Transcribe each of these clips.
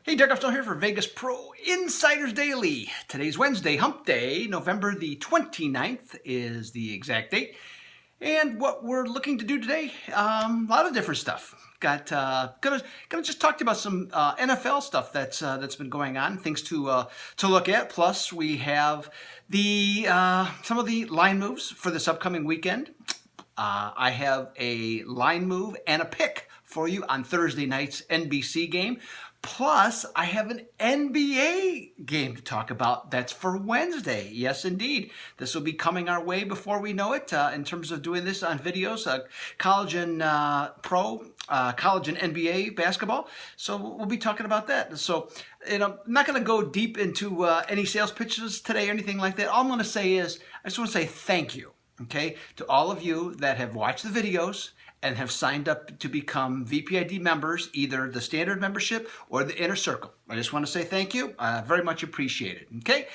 Hey, Doug Upstone here for Vegas Pro Insiders Daily. Today's Wednesday, Hump Day, November the 29th is the exact date. And what we're looking to do today, a lot of different stuff. Gonna just talk to you about some NFL stuff that's been going on, things to look at. Plus, we have the some of the line moves for this upcoming weekend. I have a line move and a pick for you on Thursday night's NBC game. Plus, I have an NBA game to talk about that's for Wednesday. Yes, indeed. This will be coming our way before we know it in terms of doing this on videos, college and college and NBA basketball. So we'll be talking about that. So, I'm not going to go deep into any sales pitches today or anything like that. All I'm going to say is I just want to say thank you. Okay, to all of you that have watched the videos and have signed up to become VPID members, either the standard membership or the inner circle. I just want to say thank you. Very much appreciate it. Okay,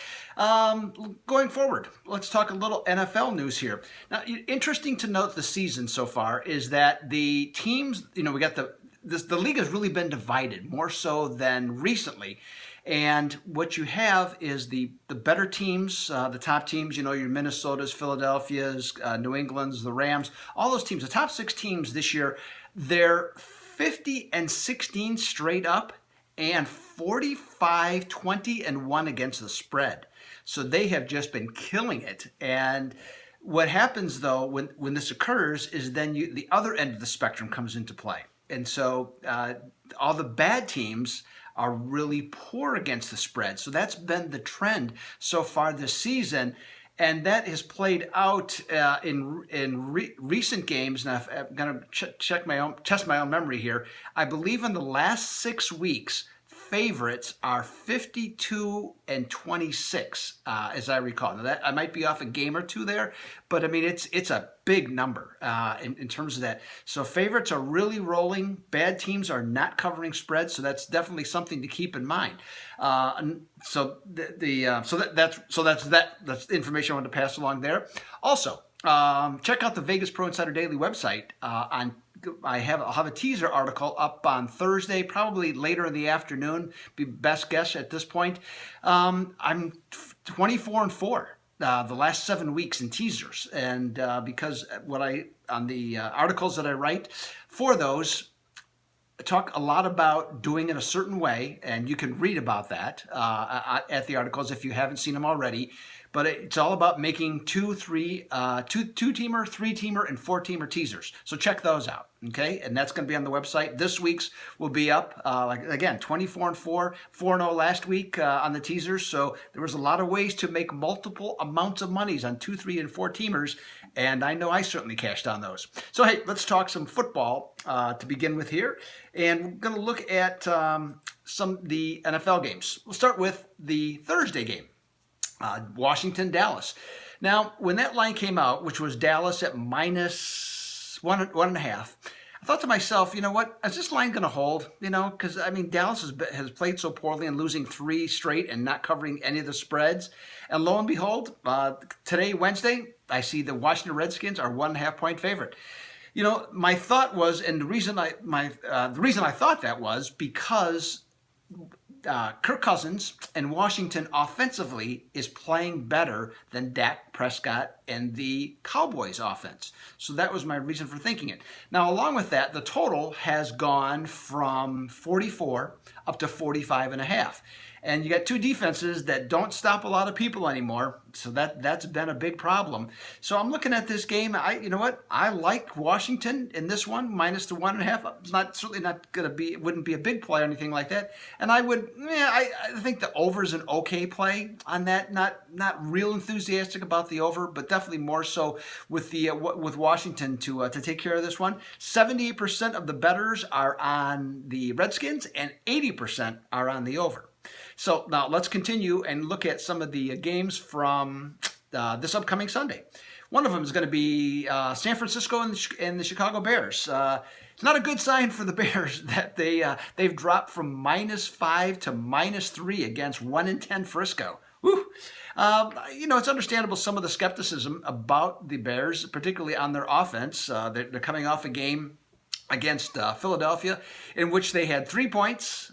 going forward, let's talk a little NFL news here. Now, interesting to note the season so far is that the teams, we got the league has really been divided more so than recently. And what you have is the better teams, the top teams, your Minnesotas, Philadelphia's, New England's, the Rams, all those teams, the top 6 teams this year, they're 50-16 straight up and 45-20-1 against the spread. So they have just been killing it. And what happens, though, when this occurs is then the other end of the spectrum comes into play. And so all the bad teams are really poor against the spread. So that's been the trend so far this season. And that has played out in recent games. Now, I'm going to test my own memory here. I believe in the last 6 weeks, favorites are 52-26, as I recall. Now that I might be off a game or two there, but I mean it's a big number in terms of that. So favorites are really rolling. Bad teams are not covering spreads, so that's definitely something to keep in mind. That's the information I wanted to pass along there. Also, check out the Vegas Pro Insider Daily website I'll have a teaser article up on Thursday, probably later in the afternoon. Be best guess at this point. I'm 24-4 the last 7 weeks in teasers, and because on the articles that I write for those, I talk a lot about doing it a certain way, and you can read about that at the articles if you haven't seen them already. But it's all about making two-teamer, 3-teamer, and 4-teamer teasers. So check those out, okay? And that's going to be on the website. This week's will be up, again, 24-4, 4-0 last week on the teasers. So there was a lot of ways to make multiple amounts of monies on 2, 3, and 4-teamers, and I know I certainly cashed on those. So, hey, let's talk some football to begin with here. And we're going to look at some of the NFL games. We'll start with the Thursday game. Washington, Dallas. Now, when that line came out, which was Dallas at -1.5, I thought to myself, you know what? Is this line going to hold? Because Dallas has played so poorly and losing 3 straight and not covering any of the spreads. And lo and behold, today, Wednesday, I see the Washington Redskins are 1.5-point favorite. My thought was, and the reason I thought that was because Kirk Cousins and Washington offensively is playing better than Dak Prescott and the Cowboys offense. So that was my reason for thinking it. Now, along with that, the total has gone from 44 up to 45.5. And you got 2 defenses that don't stop a lot of people anymore. So that's been a big problem. So I'm looking at this game. You know what? I like Washington in this one, minus the 1.5. It's certainly not going to be, it wouldn't be a big play or anything like that. And I think the over is an okay play on that. Not real enthusiastic about the over, but definitely more so with Washington to take care of this one. 78% of the bettors are on the Redskins and 80% are on the over. So now let's continue and look at some of the games from this upcoming Sunday. One of them is going to be San Francisco and the Chicago Bears. It's not a good sign for the Bears that they've dropped from -5 to -3 against 1-10 Frisco. Whew. It's understandable some of the skepticism about the Bears, particularly on their offense. They're coming off a game against Philadelphia in which they had 3 points.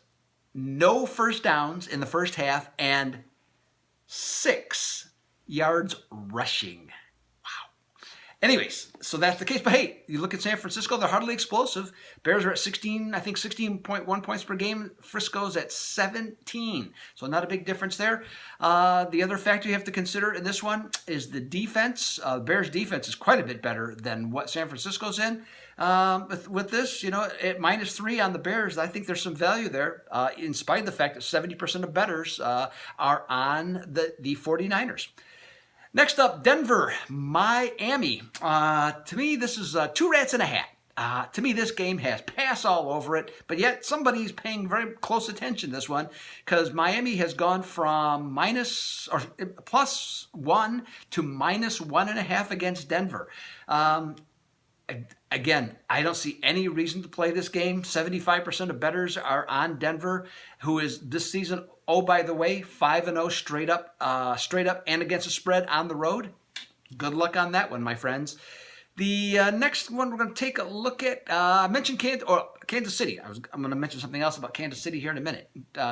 no first downs in the first half, and 6 yards rushing. Anyways, so that's the case. But hey, you look at San Francisco, they're hardly explosive. Bears are at 16.1 points per game. Frisco's at 17. So not a big difference there. The other factor you have to consider in this one is the defense. Bears defense is quite a bit better than what San Francisco's in. With this, at -3 on the Bears, I think there's some value there, in spite of the fact that 70% of bettors are on the 49ers. Next up, Denver, Miami. To me, this is 2 rats in a hat. To me, this game has pass all over it, but yet somebody's paying very close attention to this one because Miami has gone from +1 to -1.5 against Denver. Again, I don't see any reason to play this game. 75% of bettors are on Denver, who is this season, oh, by the way, 5-0 straight up and against the spread on the road. Good luck on that one, my friends. The next one we're going to take a look at, I mentioned Kansas City. I'm going to mention something else about Kansas City here in a minute.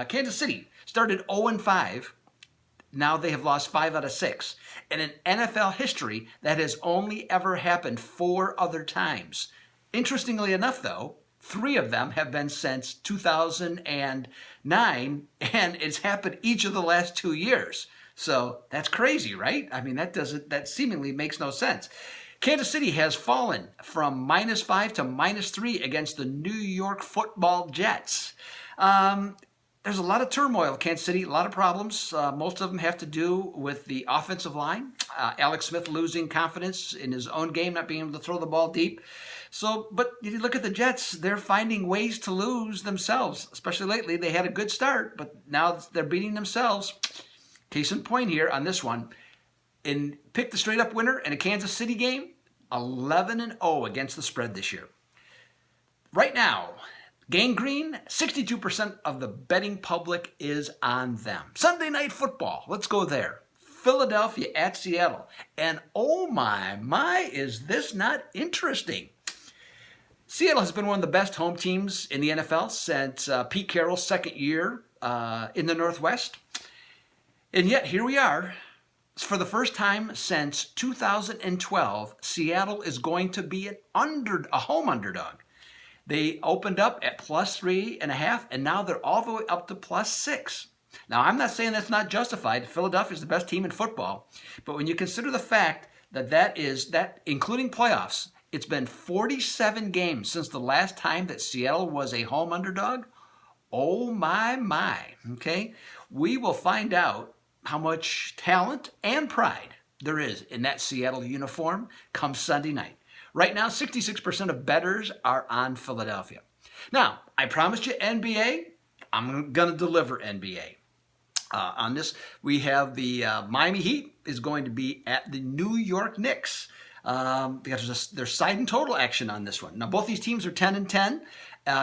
Kansas City started 0-5. Now they have lost 5 out of 6. And in NFL history, that has only ever happened 4 other times. Interestingly enough, though, 3 of them have been since 2009, and it's happened each of the last 2 years. So that's crazy, right? I mean, that seemingly makes no sense. Kansas City has fallen from -5 to -3 against the New York Football Jets. There's a lot of turmoil in Kansas City, a lot of problems. Most of them have to do with the offensive line. Alex Smith losing confidence in his own game, not being able to throw the ball deep. But if you look at the Jets, they're finding ways to lose themselves, especially lately. They had a good start, but now they're beating themselves. Case in point here on this one. Pick the straight-up winner in a Kansas City game, 11-0 against the spread this year. Right now, Gangrene, 62% of the betting public is on them. Sunday Night Football, let's go there. Philadelphia at Seattle. And oh my, is this not interesting? Seattle has been one of the best home teams in the NFL since Pete Carroll's second year in the Northwest. And yet, here we are. For the first time since 2012, Seattle is going to be a home underdog. They opened up at +3.5, and now they're all the way up to +6. Now, I'm not saying that's not justified. Philadelphia is the best team in football. But when you consider the fact that including playoffs, it's been 47 games since the last time that Seattle was a home underdog. Oh, my. Okay? We will find out how much talent and pride there is in that Seattle uniform come Sunday night. Right now, 66% of bettors are on Philadelphia. Now, I promised you NBA. I'm going to deliver NBA. On this, we have the Miami Heat is going to be at the New York Knicks. Because there's side and total action on this one. Now, both these teams are 10-10.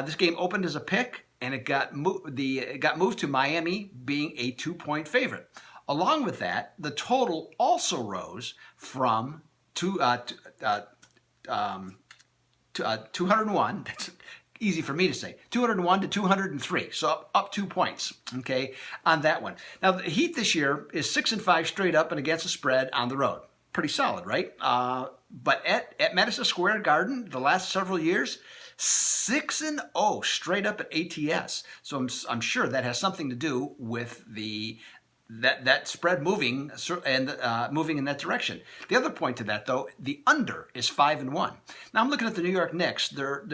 This game opened as a pick, and it got moved to Miami being a 2-point favorite. Along with that, the total also rose from 201, that's easy for me to say, 201 to 203, so up 2 points, okay, on that one. Now, the Heat this year is 6-5 straight up and against the spread on the road. Pretty solid, right? But at Madison Square Garden, the last several years, 6-0 straight up at ATS. So I'm sure that has something to do with that spread moving and moving in that direction. The other point to that, though, the under is 5-1. Now I'm looking at the New York Knicks. They're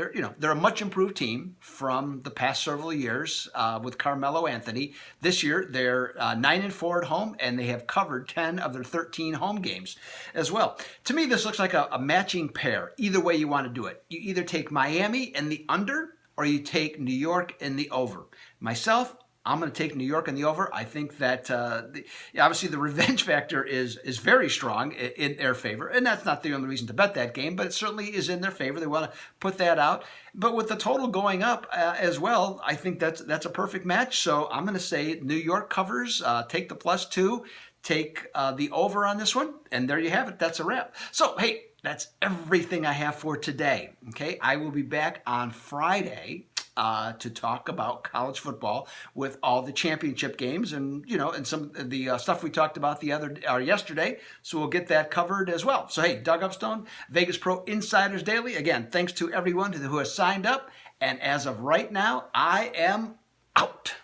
a much improved team from the past several years with Carmelo Anthony. This year they're 9-4 at home, and they have covered 10 of their 13 home games as well. To me, this looks like a matching pair. Either way you want to do it, you either take Miami and the under, or you take New York and the over. Myself, I'm going to take New York in the over. I think that obviously the revenge factor is very strong in their favor, and that's not the only reason to bet that game, but it certainly is in their favor. They want to put that out. But with the total going up as well, I think that's a perfect match. So I'm going to say New York covers, take the +2, take the over on this one, and there you have it. That's a wrap. So, hey, that's everything I have for today. Okay, I will be back on Friday to talk about college football with all the championship games and and some of the stuff we talked about yesterday. So we'll get that covered as well. So hey, Doug Upstone, Vegas Pro Insiders Daily. Again, thanks to everyone who has signed up. And as of right now, I am out.